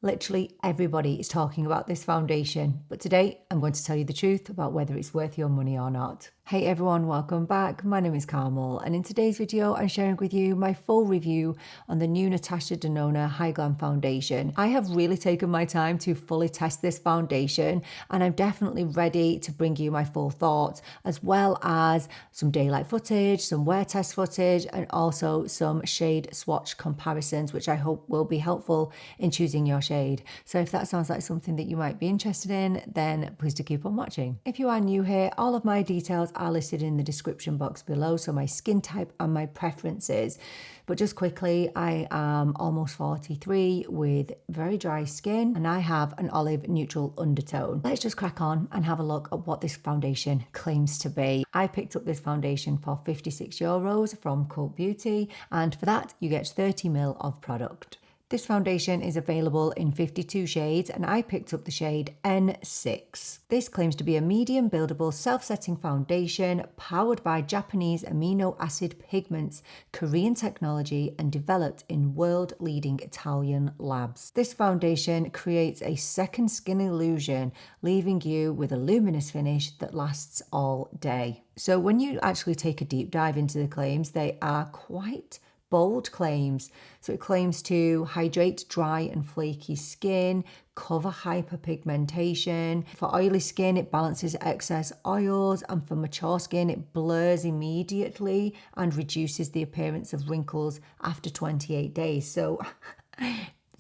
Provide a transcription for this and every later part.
Literally everybody is talking about this foundation, but today I'm going to tell you the truth about whether it's worth your money or not. Hey everyone, welcome back. My name is Carmel, and in today's video I'm sharing with you my full review on the new Natasha Denona Hy-Glam Foundation. I have really taken my time to fully test this foundation, and I'm definitely ready to bring you my full thoughts, as well as some daylight footage, some wear test footage, and also some shade swatch comparisons, which I hope will be helpful in choosing your shade. So if that sounds like something that you might be interested in, then please do keep on watching. If you are new here, all of my details are listed in the description box below, so my skin type and my preferences. But just quickly, I am almost 43 with very dry skin, and I have an olive neutral undertone. Let's just crack on and have a look at what this foundation claims to be. I picked up this foundation for €56 from Cult Beauty, and for that you get 30ml of product. This foundation is available in 52 shades, and I picked up the shade N6. This claims to be a medium buildable self-setting foundation powered by Japanese amino acid pigments, Korean technology, and developed in world-leading Italian labs. This foundation creates a second skin illusion, leaving you with a luminous finish that lasts all day. So when you actually take a deep dive into the claims, they are quite bold claims. So it claims to hydrate dry and flaky skin, cover hyperpigmentation. For oily skin, it balances excess oils, and for mature skin, it blurs immediately and reduces the appearance of wrinkles after 28 days. So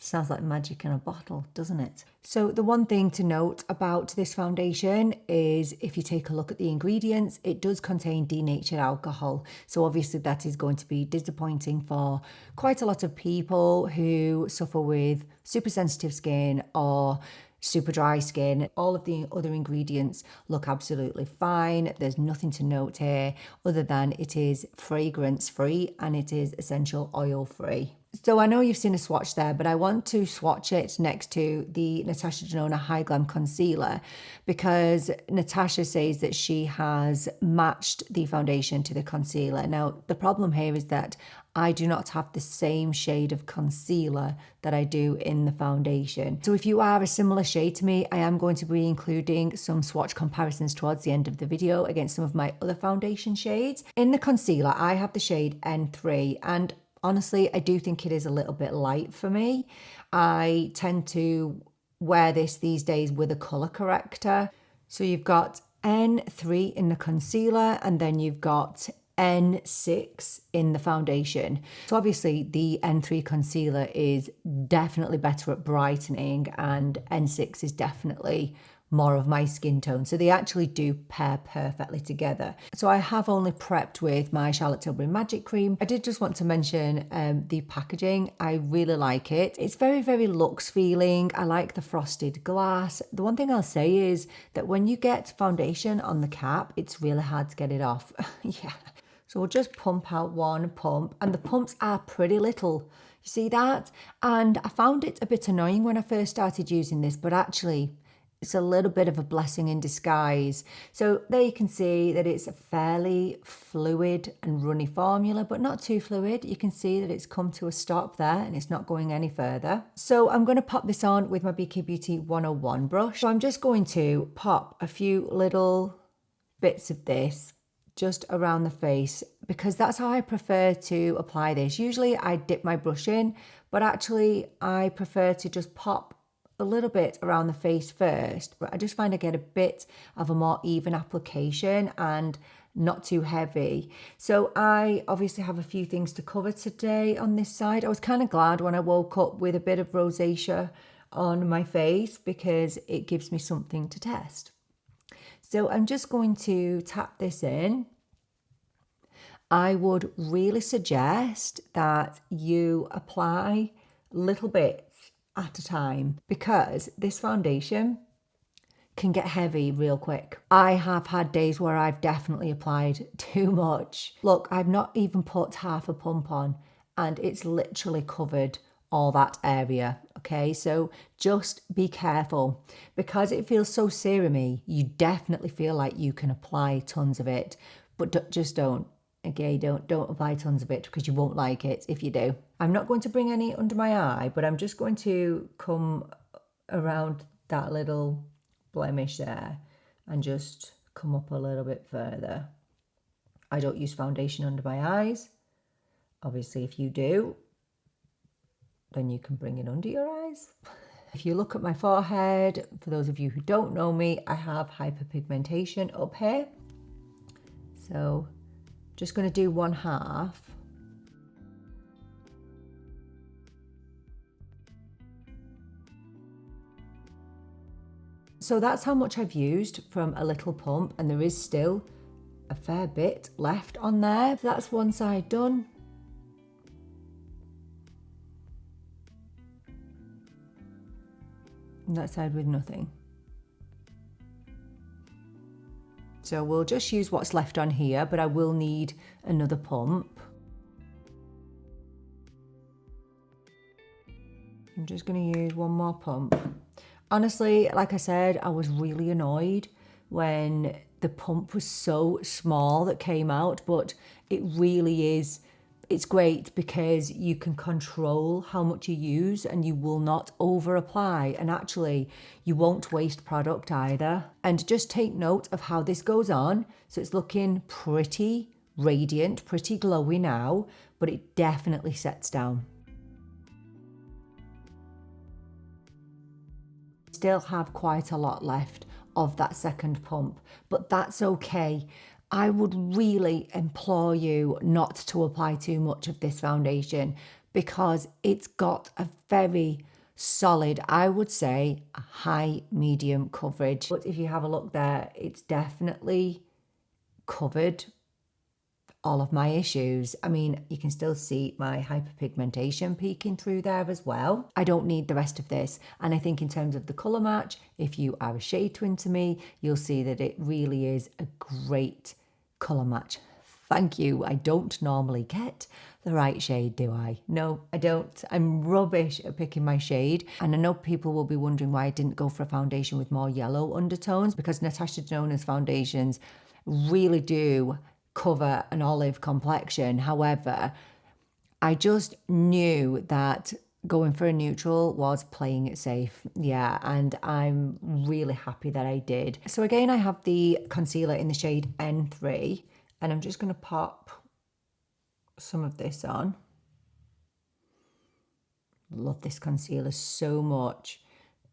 sounds like magic in a bottle, doesn't it? So the one thing to note about this foundation is if you take a look at the ingredients, it does contain denatured alcohol. So obviously that is going to be disappointing for quite a lot of people who suffer with super sensitive skin or super dry skin. All of the other ingredients look absolutely fine. There's nothing to note here other than it is fragrance free and it is essential oil free. So I know you've seen a swatch there, but I want to swatch it next to the Natasha Denona Hy-Glam Concealer, because Natasha says that she has matched the foundation to the concealer. Now, the problem here is that I do not have the same shade of concealer that I do in the foundation. So if you are a similar shade to me, I am going to be including some swatch comparisons towards the end of the video against some of my other foundation shades. In the concealer, I have the shade N3, and honestly, I do think it is a little bit light for me. I tend to wear this these days with a colour corrector. So you've got N3 in the concealer, and then you've got N6 in the foundation. So obviously the N3 concealer is definitely better at brightening, and N6 is definitely more of my skin tone. So they actually do pair perfectly together. So I have only prepped with my Charlotte Tilbury Magic Cream. I did just want to mention the packaging. I really like it. It's very, very luxe feeling. I like the frosted glass. The one thing I'll say is that when you get foundation on the cap, it's really hard to get it off. Yeah. So we'll just pump out one pump, and the pumps are pretty little. You see that? And I found it a bit annoying when I first started using this, but actually it's a little bit of a blessing in disguise. So there you can see that it's a fairly fluid and runny formula, but not too fluid. You can see that it's come to a stop there and it's not going any further. So I'm going to pop this on with my BK Beauty 101 brush. So I'm just going to pop a few little bits of this just around the face, because that's how I prefer to apply this. Usually I dip my brush in, but actually I prefer to just pop a little bit around the face first. But I just find I get a bit of a more even application and not too heavy. So I obviously have a few things to cover today on this side. I was kind of glad when I woke up with a bit of rosacea on my face, because it gives me something to test. So I'm just going to tap this in. I would really suggest that you apply little bits at a time, because this foundation can get heavy real quick. I have had days where I've definitely applied too much. Look, I've not even put half a pump on, and it's literally covered all that area. Okay, so just be careful, because it feels so serumy. You definitely feel like you can apply tons of it, but just don't. Okay, don't apply tons of it, because you won't like it if you do. I'm not going to bring any under my eye, but I'm just going to come around that little blemish there and just come up a little bit further. I don't use foundation under my eyes. Obviously, if you do, then you can bring it under your eyes. If you look at my forehead, for those of you who don't know me, I have hyperpigmentation up here. So just going to do 1/2. So that's how much I've used from a little pump, and there is still a fair bit left on there. So that's one side done. And that side with nothing. So we'll just use what's left on here, but I will need another pump. I'm just going to use one more pump. Honestly, like I said, I was really annoyed when the pump was so small that came out, but it really is, it's great because you can control how much you use and you will not over apply, and actually you won't waste product either. And just take note of how this goes on. So it's looking pretty radiant, pretty glowy now, but it definitely sets down. Still have quite a lot left of that second pump, but that's okay. I would really implore you not to apply too much of this foundation because it's got a very solid, I would say, a high medium coverage. But if you have a look there, it's definitely covered all of my issues. I mean, you can still see my hyperpigmentation peeking through there as well. I don't need the rest of this. And I think in terms of the colour match, if you are a shade twin to me, you'll see that it really is a great colour match. Thank you. I don't normally get the right shade, do I? No, I don't. I'm rubbish at picking my shade. And I know people will be wondering why I didn't go for a foundation with more yellow undertones, because Natasha Denona's foundations really do cover an olive complexion. However, I just knew that going for a neutral was playing it safe. Yeah, and I'm really happy that I did. So again, I have the concealer in the shade N3, and I'm just going to pop some of this on. Love this concealer so much.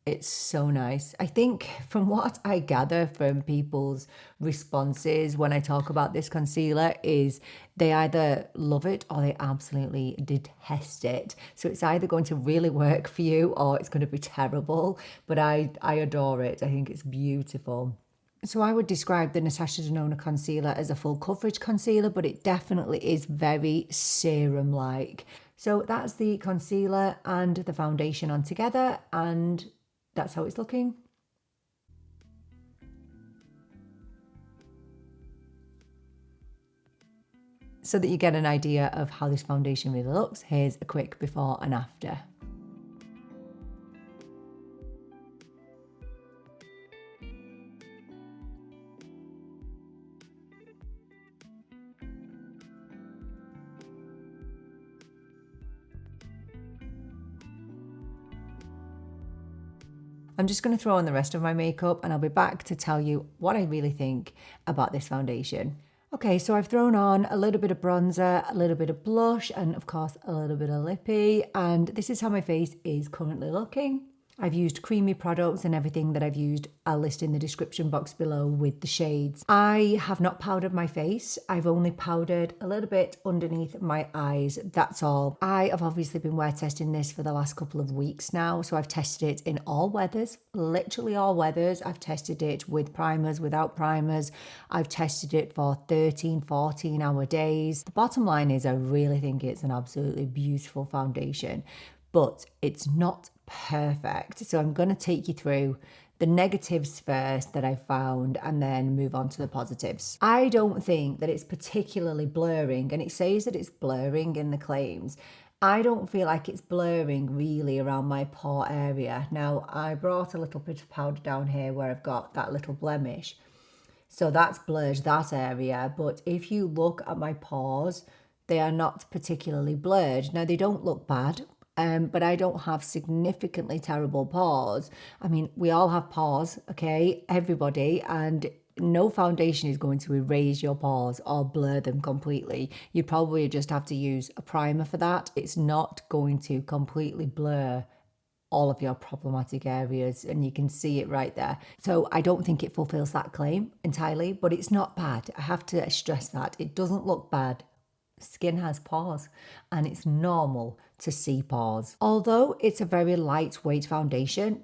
It's so nice. I think from what I gather from people's responses when I talk about this concealer is they either love it or they absolutely detest it. So it's either going to really work for you or it's going to be terrible. But I adore it. I think it's beautiful. So I would describe the Natasha Denona concealer as a full coverage concealer, but it definitely is very serum-like. So that's the concealer and the foundation on together, and that's how it's looking. So that you get an idea of how this foundation really looks, here's a quick before and after. I'm just going to throw on the rest of my makeup and I'll be back to tell you what I really think about this foundation. Okay, so I've thrown on a little bit of bronzer, a little bit of blush, and of course a little bit of lippy, and this is how my face is currently looking. I've used creamy products, and everything that I've used I'll list in the description box below with the shades. I have not powdered my face. I've only powdered a little bit underneath my eyes, that's all. I have obviously been wear testing this for the last couple of weeks now, so I've tested it in all weathers, literally all weathers. I've tested it with primers, without primers. I've tested it for 13, 14 hour days. The bottom line is I really think it's an absolutely beautiful foundation, but it's not perfect. So I'm going to take you through the negatives first that I found and then move on to the positives. I don't think that it's particularly blurring, and it says that it's blurring in the claims. I don't feel like it's blurring really around my pore area. Now, I brought a little bit of powder down here where I've got that little blemish. So that's blurred that area. But if you look at my pores, They are not particularly blurred. Now, they don't look bad, but I don't have significantly terrible pores. I mean, we all have pores, okay? Everybody. And no foundation is going to erase your pores or blur them completely. You probably just have to use a primer for that. It's not going to completely blur all of your problematic areas, and you can see it right there. So I don't think it fulfills that claim entirely, but it's not bad. I have to stress that. It doesn't look bad. Skin has pores, and it's normal to see pores. Although it's a very lightweight foundation,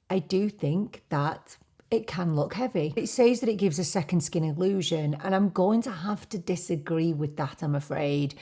I do think that it can look heavy. It says that it gives a second skin illusion, and I'm going to have to disagree with that, I'm afraid.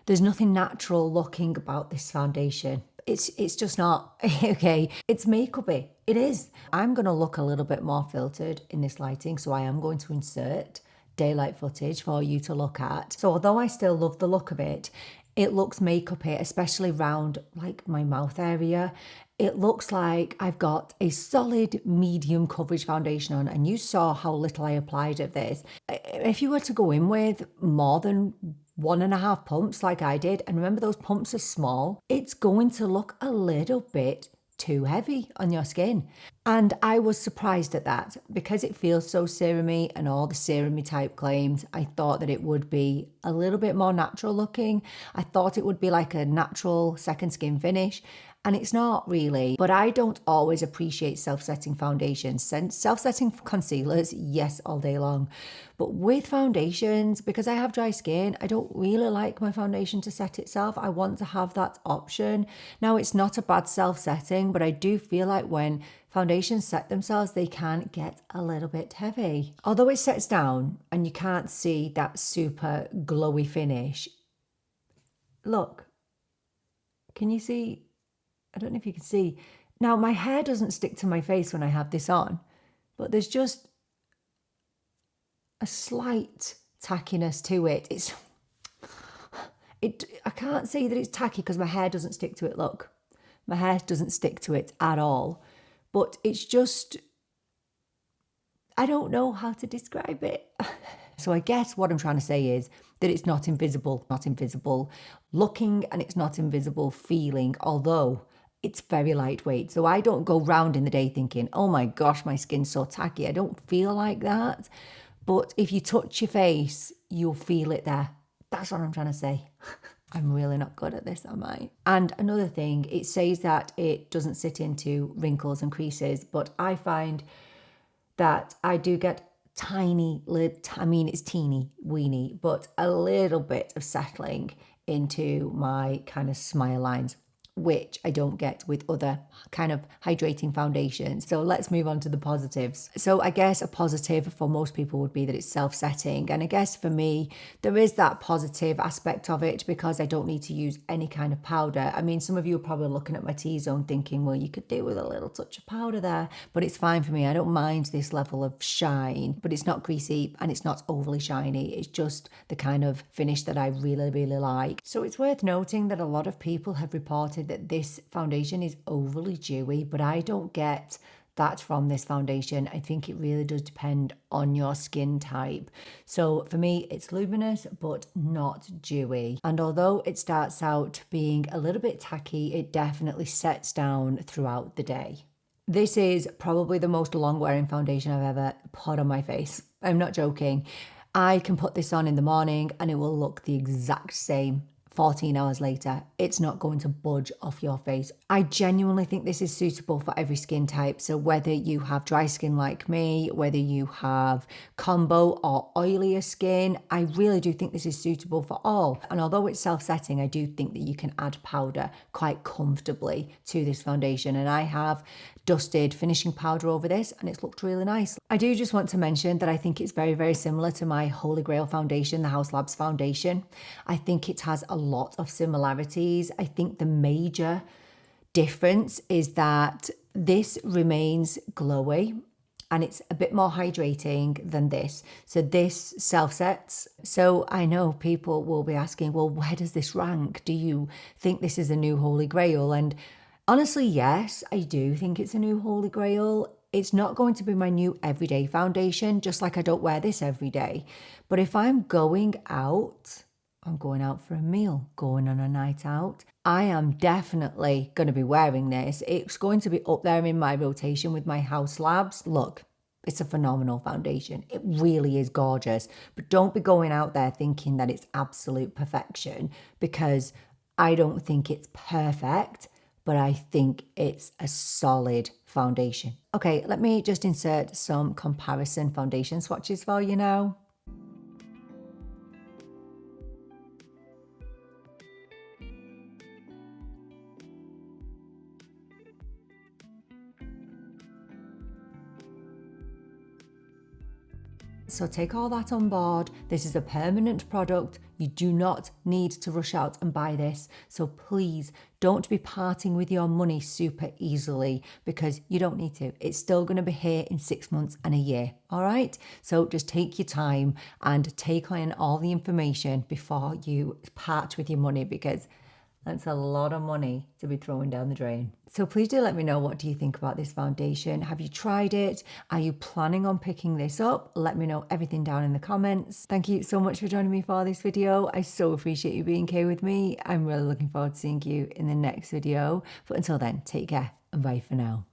There's nothing natural looking about this foundation. It's just not, okay? It's makeupy. It is. I'm going to look a little bit more filtered in this lighting, so I am going to insert daylight footage for you to look at. So although I still love the look of it, it looks makeupy, especially round like my mouth area. It looks like I've got a solid medium coverage foundation on, and you saw how little I applied of this. If you were to go in with more than 1.5 pumps like I did, and remember those pumps are small, it's going to look a little bit too heavy on your skin. And I was surprised at that because it feels so serumy and all the serumy type claims. I thought that it would be a little bit more natural looking. I thought it would be like a natural second skin finish. And it's not really, but I don't always appreciate self-setting foundations. Self-setting concealers, yes, all day long. But with foundations, because I have dry skin, I don't really like my foundation to set itself. I want to have that option. Now, it's not a bad self-setting, but I do feel like when foundations set themselves, they can get a little bit heavy. Although it sets down and you can't see that super glowy finish. Look, can you see? I don't know if you can see. Now, my hair doesn't stick to my face when I have this on, but there's just a slight tackiness to it. I can't say that it's tacky because my hair doesn't stick to it. Look, my hair doesn't stick to it at all, but it's just, I don't know how to describe it. So I guess what I'm trying to say is that it's not invisible looking, and it's not invisible feeling, although it's very lightweight. So I don't go round in the day thinking, oh my gosh, my skin's so tacky. I don't feel like that. But if you touch your face, you'll feel it there. That's what I'm trying to say. I'm really not good at this, am I? And another thing, it says that it doesn't sit into wrinkles and creases, but I find that I do get it's teeny weeny, but a little bit of settling into my kind of smile lines, which I don't get with other kind of hydrating foundations. So let's move on to the positives. So I guess a positive for most people would be that it's self-setting. And I guess for me, there is that positive aspect of it because I don't need to use any kind of powder. I mean, some of you are probably looking at my T-zone thinking, well, you could do with a little touch of powder there, but it's fine for me. I don't mind this level of shine, but it's not greasy and it's not overly shiny. It's just the kind of finish that I really, really like. So it's worth noting that a lot of people have reported that this foundation is overly dewy, but I don't get that from this foundation. I think it really does depend on your skin type. So for me, it's luminous, but not dewy. And although it starts out being a little bit tacky, it definitely sets down throughout the day. This is probably the most long-wearing foundation I've ever put on my face. I'm not joking. I can put this on in the morning and it will look the exact same 14 hours later. It's not going to budge off your face. I genuinely think this is suitable for every skin type. So whether you have dry skin like me, whether you have combo or oilier skin, I really do think this is suitable for all. And although it's self-setting, I do think that you can add powder quite comfortably to this foundation. And I have dusted finishing powder over this and it's looked really nice. I do just want to mention that I think it's very, very similar to my Holy Grail foundation, the House Labs foundation. I think it has a lot of similarities. I think the major difference is that this remains glowy and it's a bit more hydrating than this. So this self-sets. So I know people will be asking, well, where does this rank? Do you think this is a new Holy Grail? And honestly, yes, I do think it's a new Holy Grail. It's not going to be my new everyday foundation, just like I don't wear this every day. But if I'm going out I'm going out for a meal, going on a night out. I am definitely going to be wearing this. It's going to be up there in my rotation with my House Labs. Look, it's a phenomenal foundation. It really is gorgeous. But don't be going out there thinking that it's absolute perfection, because I don't think it's perfect, but I think it's a solid foundation. Okay, let me just insert some comparison foundation swatches for you now. So take all that on board. This is a permanent product. You do not need to rush out and buy this. So please don't be parting with your money super easily, because you don't need to. It's still going to be here in 6 months and a year. All right. So just take your time and take in all the information before you part with your money, because that's a lot of money to be throwing down the drain. So please do let me know, what do you think about this foundation? Have you tried it? Are you planning on picking this up? Let me know everything down in the comments. Thank you so much for joining me for this video. I so appreciate you being here with me. I'm really looking forward to seeing you in the next video. But until then, take care and bye for now.